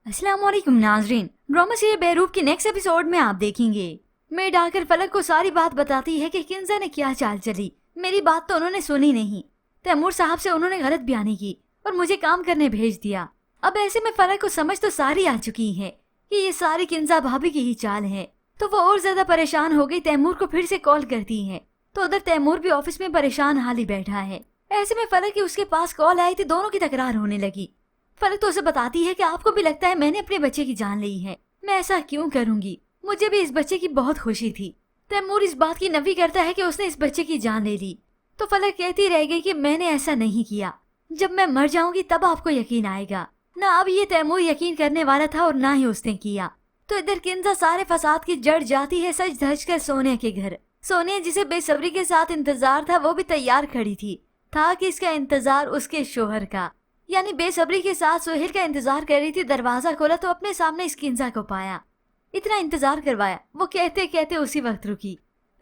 अस्सलाम वालेकुम नाजरीन, ड्रामा सीरियल बेरूब के नेक्स्ट एपिसोड में आप देखेंगे मेड आकर फलक को सारी बात बताती है कि किंजा ने क्या चाल चली। मेरी बात तो उन्होंने सुनी नहीं। तैमूर साहब से उन्होंने गलत बयानी की और मुझे काम करने भेज दिया। अब ऐसे में फलक को समझ तो सारी आ चुकी है कि ये सारी किंजा भाभी की ही चाल है। तो वो और ज्यादा परेशान हो गई। तैमूर को फिर से कॉल करती है तो उधर तैमूर भी ऑफिस में परेशान हाल ही बैठा है। ऐसे में फलक की उसके पास कॉल आई थी, दोनों की तकरार होने लगी। फलक तो उसे बताती है कि आपको भी लगता है मैंने अपने बच्चे की जान ली है, मैं ऐसा क्यों करूंगी, मुझे भी इस बच्चे की बहुत खुशी थी। तैमूर इस बात की नफी करता है कि उसने इस बच्चे की जान ले ली। तो फलक कहती रह गई कि मैंने ऐसा नहीं किया, जब मैं मर जाऊंगी तब आपको यकीन आएगा। ना अब ये तैमूर यकीन करने वाला था और ना ही उसने किया। तो इधर किंजा सारे फसाद की जड़ जाती है सज धज कर सोनिया के घर। सोनिया जिसे बेसब्री के साथ इंतजार था वो भी तैयार खड़ी थी। था कि इसका इंतजार उसके शोहर का, यानी बेसब्री के साथ सुहेल का इंतजार कर रही थी। दरवाजा खोला तो अपने सामने इस किंजा को पाया। इतना इंतजार करवाया, वो कहते कहते उसी वक्त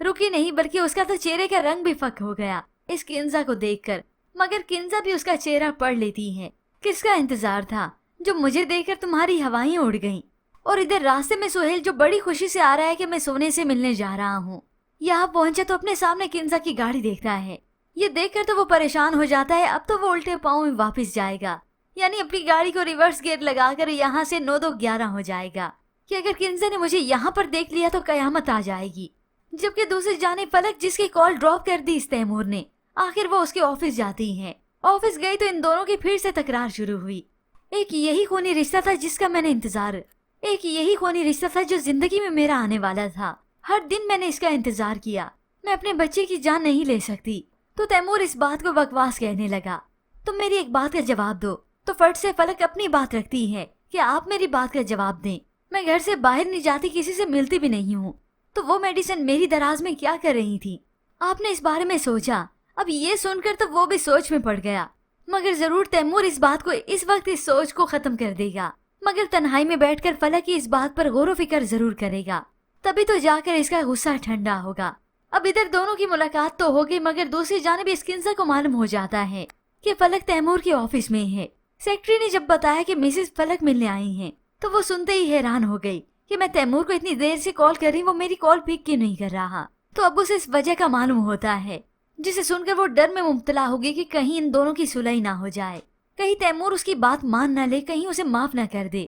रुकी नहीं बल्कि उसका तो चेहरे का रंग भी फक हो गया इस किंजा को देखकर। मगर किंजा भी उसका चेहरा पढ़ लेती है। किसका इंतजार था जो मुझे देखकर तुम्हारी हवाएं उड़ गईं। और इधर रास्ते में सुहेल जो बड़ी खुशी से आ रहा है कि मैं सोने से मिलने जा रहा हूँ। यहाँ पहुंचा तो अपने सामने किंजा की गाड़ी देखता है। ये देखकर तो वो परेशान हो जाता है। अब तो वो उल्टे पाँव में वापस जाएगा, यानी अपनी गाड़ी को रिवर्स गियर लगाकर यहाँ से 9-2-11 हो जाएगा कि अगर किंजा ने मुझे यहाँ पर देख लिया तो कयामत आ जाएगी। जबकि दूसरी जाने फलक जिसकी कॉल ड्रॉप कर दी इस तैमूर ने, आखिर वो उसके ऑफिस जाती है। ऑफिस गई तो इन दोनों की फिर से तकरार शुरू हुई। एक यही खूनी रिश्ता था जिसका मैंने इंतजार, एक यही खूनी रिश्ता था जो जिंदगी में मेरा आने वाला था। हर दिन मैंने इसका इंतजार किया। मैं अपने बच्चे की जान नहीं ले सकती। तो तैमूर इस बात को बकवास कहने लगा। तुम मेरी एक बात का जवाब दो। तो फट से फलक अपनी बात रखती है कि आप मेरी बात का जवाब दें। मैं घर से बाहर नहीं जाती, किसी से मिलती भी नहीं हूँ। तो वो मेडिसिन मेरी दराज में क्या कर रही थी? आपने इस बारे में सोचा? अब ये सुनकर तो वो भी सोच में पड़ गया। मगर जरूर तैमूर इस बात को इस वक्त इस सोच को खत्म कर देगा। मगर तन्हाई में बैठकर फलक की इस बात पर गौर व फिक्र जरूर करेगा, तभी तो जाकर इसका गुस्सा ठंडा होगा। अब इधर दोनों की मुलाकात तो हो गई, मगर दूसरी जानिब इस किंजा को मालूम हो जाता है कि फलक तैमूर के ऑफिस में है। सेक्रेटरी ने जब बताया कि मिसेस फलक मिलने आई हैं, तो वो सुनते ही हैरान हो गई कि मैं तैमूर को इतनी देर से कॉल कर रही हूँ, वो मेरी कॉल पिक क्यों नहीं कर रहा। तो अब उसे इस वजह का मालूम होता है, जिसे सुनकर वो डर में मुब्तला होगी कि कहीं इन दोनों की सुलह ना हो जाए, कहीं तैमूर उसकी बात मान न ले, कहीं उसे माफ न कर दे।